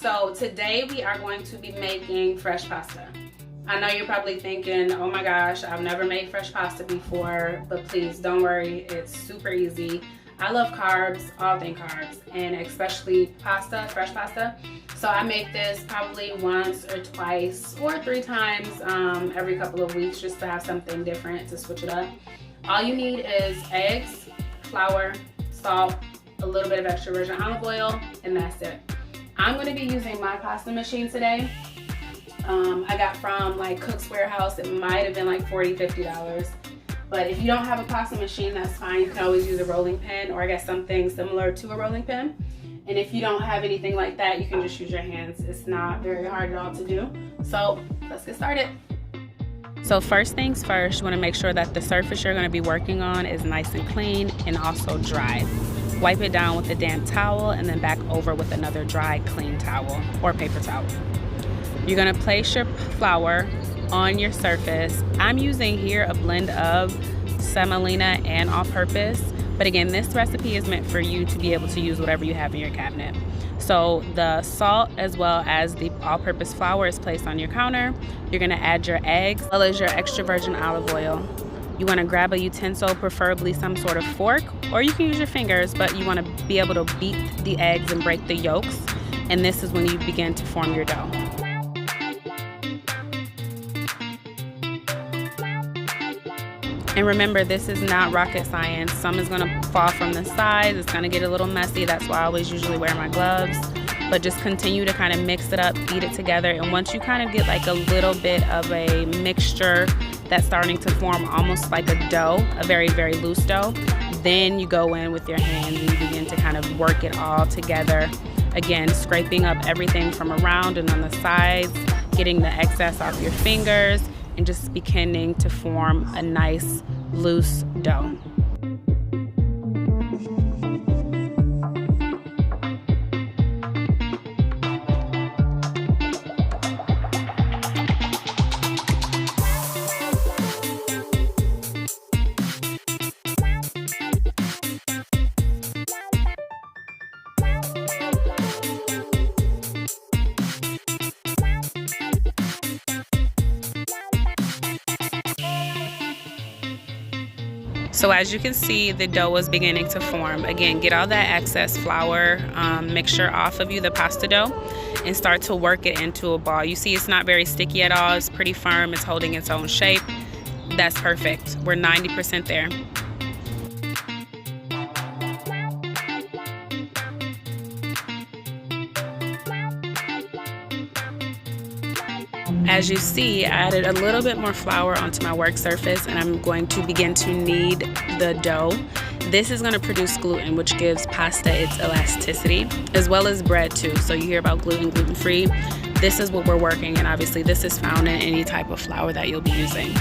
So today we are going to be making fresh pasta. I know you're probably thinking, oh my gosh, I've never made fresh pasta before, but please don't worry, it's super easy. I love carbs, all things carbs, and especially pasta, fresh pasta. So I make this probably once or twice or 3 times every couple of weeks, just to have something different to switch it up. All you need is eggs, flour, salt, a little bit of extra virgin olive oil, and that's it. I'm gonna be using my pasta machine today. I got from like Cook's Warehouse. It might have been like $40, $50. But if you don't have a pasta machine, that's fine. You can always use a rolling pin, or I guess something similar to a rolling pin. And if you don't have anything like that, you can just use your hands. It's not very hard at all to do. So let's get started. So first things first, you want to make sure that the surface you're going to be working on is nice and clean and also dry. Wipe it down with a damp towel and then back over with another dry, clean towel or paper towel. You're going to place your flour on your surface. I'm using here a blend of semolina and all-purpose, but again, this recipe is meant for you to be able to use whatever you have in your cabinet. So the salt as well as the all-purpose flour is placed on your counter. You're going to add your eggs as well as your extra virgin olive oil. You want to grab a utensil, preferably some sort of fork, or you can use your fingers, but you want to be able to beat the eggs and break the yolks, and this is when you begin to form your dough. And remember, this is not rocket science. Some is gonna fall from the sides. It's gonna get a little messy. That's why I always usually wear my gloves. But just continue to kind of mix it up, beat it together. And once you kind of get like a little bit of a mixture that's starting to form almost like a dough, a very, very loose dough, then you go in with your hands and you begin to kind of work it all together. Again, scraping up everything from around and on the sides, getting the excess off your fingers, and just beginning to form a nice loose dough. So as you can see, the dough is beginning to form. Again, get all that excess flour mixture off of you, the pasta dough, and start to work it into a ball. You see it's not very sticky at all. It's pretty firm. It's holding its own shape. That's perfect. We're 90% there. As you see, I added a little bit more flour onto my work surface, and I'm going to begin to knead the dough. This is going to produce gluten, which gives pasta its elasticity, as well as bread too. So you hear about gluten, gluten-free. This is what we're working, and obviously this is found in any type of flour that you'll be using.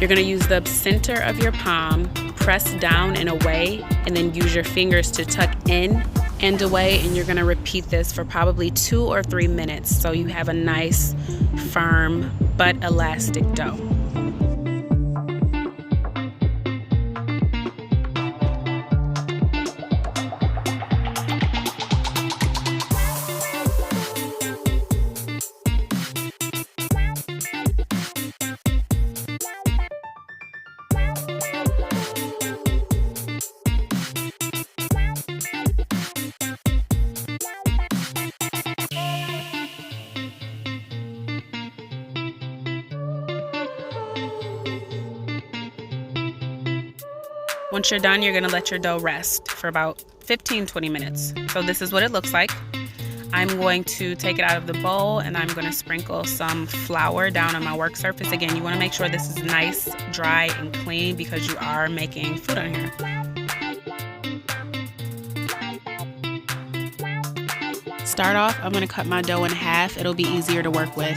You're going to use the center of your palm, press down and away, and then use your fingers to tuck in and away, and you're going to repeat this for probably 2 or 3 minutes so you have a nice, firm, but elastic dough. Once you're done, you're gonna let your dough rest for about 15-20 minutes. So this is what it looks like. I'm going to take it out of the bowl and I'm gonna sprinkle some flour down on my work surface. Again, you wanna make sure this is nice, dry, and clean because you are making food on here. Start off, I'm gonna cut my dough in half. It'll be easier to work with.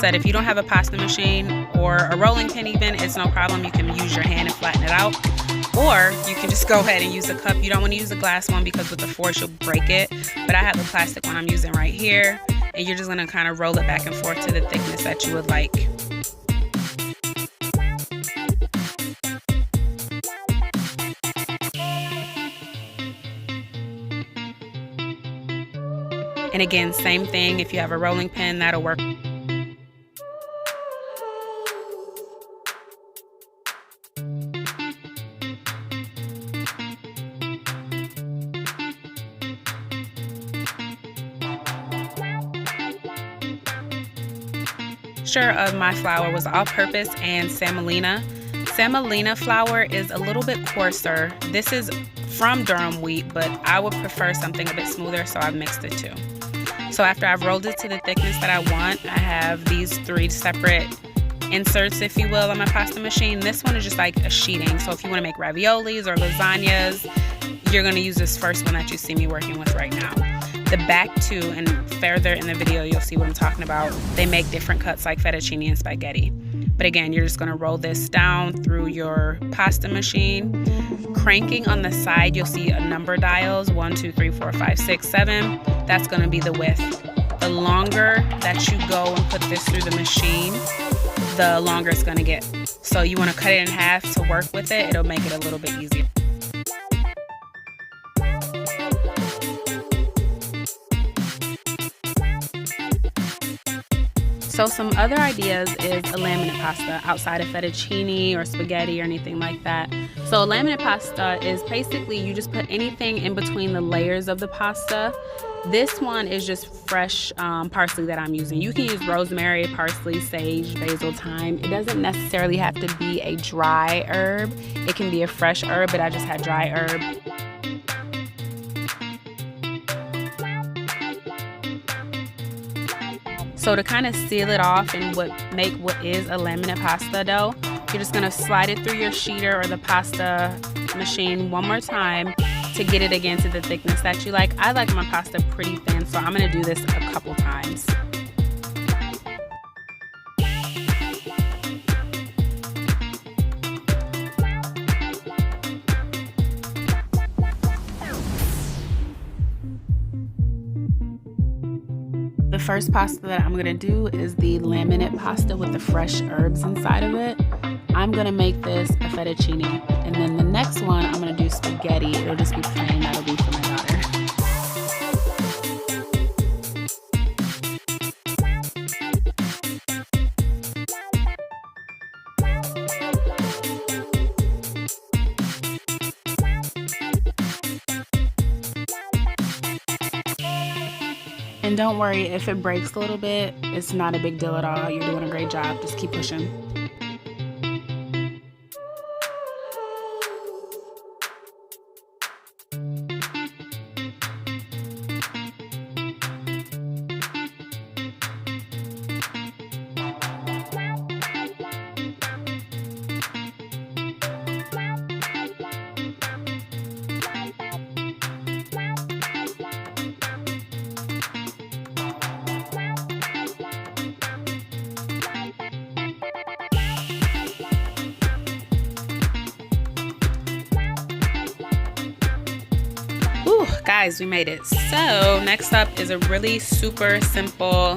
said, if you don't have a pasta machine or a rolling pin even, it's no problem. You can use your hand and flatten it out. Or you can just go ahead and use a cup. You don't want to use a glass one because with the force you'll break it. But I have a plastic one I'm using right here. And you're just going to kind of roll it back and forth to the thickness that you would like. And again, same thing. If you have a rolling pin, that'll work. Of my flour was all-purpose and semolina. Semolina flour is a little bit coarser. This is from durum wheat, but I would prefer something a bit smoother, so I've mixed the two. So after I've rolled it to the thickness that I want, I have these 3 separate inserts, if you will, on my pasta machine. This one is just like a sheeting. So if you want to make raviolis or lasagnas, you're going to use this first one that you see me working with right now. The back two, and further in the video you'll see what I'm talking about, they make different cuts like fettuccine and spaghetti. But again, you're just going to roll this down through your pasta machine. Cranking on the side, you'll see a number dials, 1, 2, 3, 4, 5, 6, 7. That's going to be the width. The longer that you go and put this through the machine, the longer it's going to get. So you want to cut it in half to work with it. It'll make it a little bit easier. So some other ideas is a laminate pasta outside of fettuccine or spaghetti or anything like that. So a laminate pasta is basically you just put anything in between the layers of the pasta. This one is just fresh parsley that I'm using. You can use rosemary, parsley, sage, basil, thyme. It doesn't necessarily have to be a dry herb. It can be a fresh herb, but I just had dry herb. So to kind of seal it off and make what is a laminate pasta dough, you're just going to slide it through your sheeter or the pasta machine one more time to get it again to the thickness that you like. I like my pasta pretty thin, so I'm going to do this a couple times. The first pasta that I'm gonna do is the laminate pasta with the fresh herbs inside of it. I'm gonna make this a fettuccine. And then the next one, I'm gonna do spaghetti. It'll just be plain, that'll be for my daughter. And don't worry if it breaks a little bit, it's not a big deal at all. You're doing a great job. Just keep pushing. Guys, we made it. So next up is a really super simple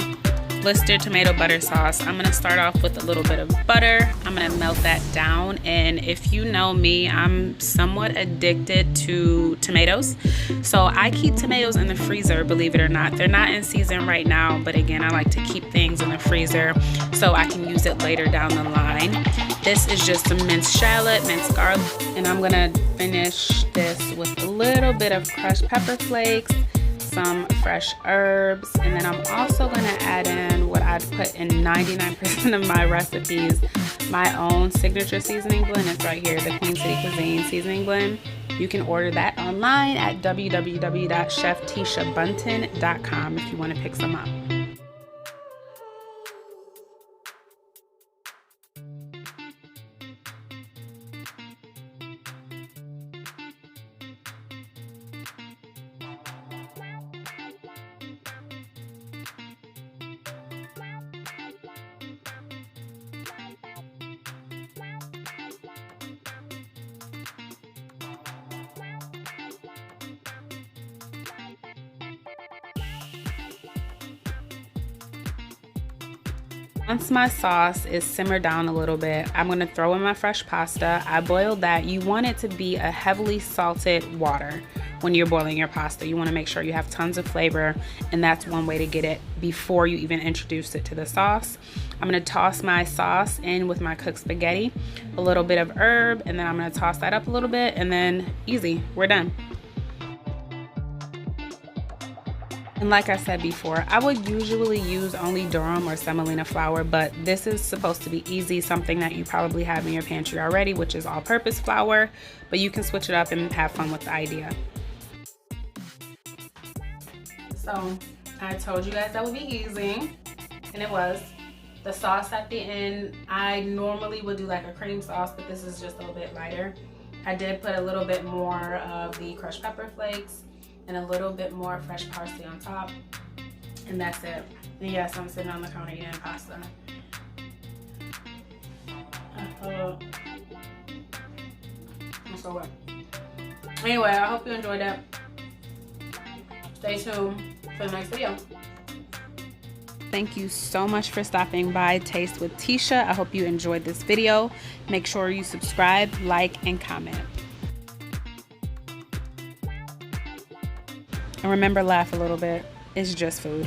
blister tomato butter sauce. I'm gonna start off with a little bit of butter. I'm gonna melt that down, and if you know me, I'm somewhat addicted to tomatoes. So I keep tomatoes in the freezer, believe it or not. They're not in season right now, but again, I like to keep things in the freezer so I can use it later down the line. This is just some minced shallot, minced garlic, and I'm gonna finish this with a little bit of crushed pepper flakes, some fresh herbs, and then I'm also gonna add in what I'd put in 99% of my recipes, my own signature seasoning blend. It's right here, the Queen City Cuisine seasoning blend. You can order that online at www.cheftishabunton.com if you want to pick some up. Once my sauce is simmered down a little bit, I'm gonna throw in my fresh pasta. I boiled that. You want it to be a heavily salted water when you're boiling your pasta. You wanna make sure you have tons of flavor, and that's one way to get it before you even introduce it to the sauce. I'm gonna toss my sauce in with my cooked spaghetti, a little bit of herb, and then I'm gonna toss that up a little bit, and then easy, we're done. And like I said before, I would usually use only durum or semolina flour, but this is supposed to be easy, something that you probably have in your pantry already, which is all-purpose flour, but you can switch it up and have fun with the idea. So I told you guys that would be easy, and it was. The sauce at the end, I normally would do like a cream sauce, but this is just a little bit lighter. I did put a little bit more of the crushed pepper flakes and a little bit more fresh parsley on top, and that's it. And yes, I'm sitting on the counter eating pasta. I'm so wet. Anyway, I hope you enjoyed it. Stay tuned for the next video. Thank you so much for stopping by Taste with Tisha. I hope you enjoyed this video. Make sure you subscribe, like, and comment. And remember, laugh a little bit. It's just food.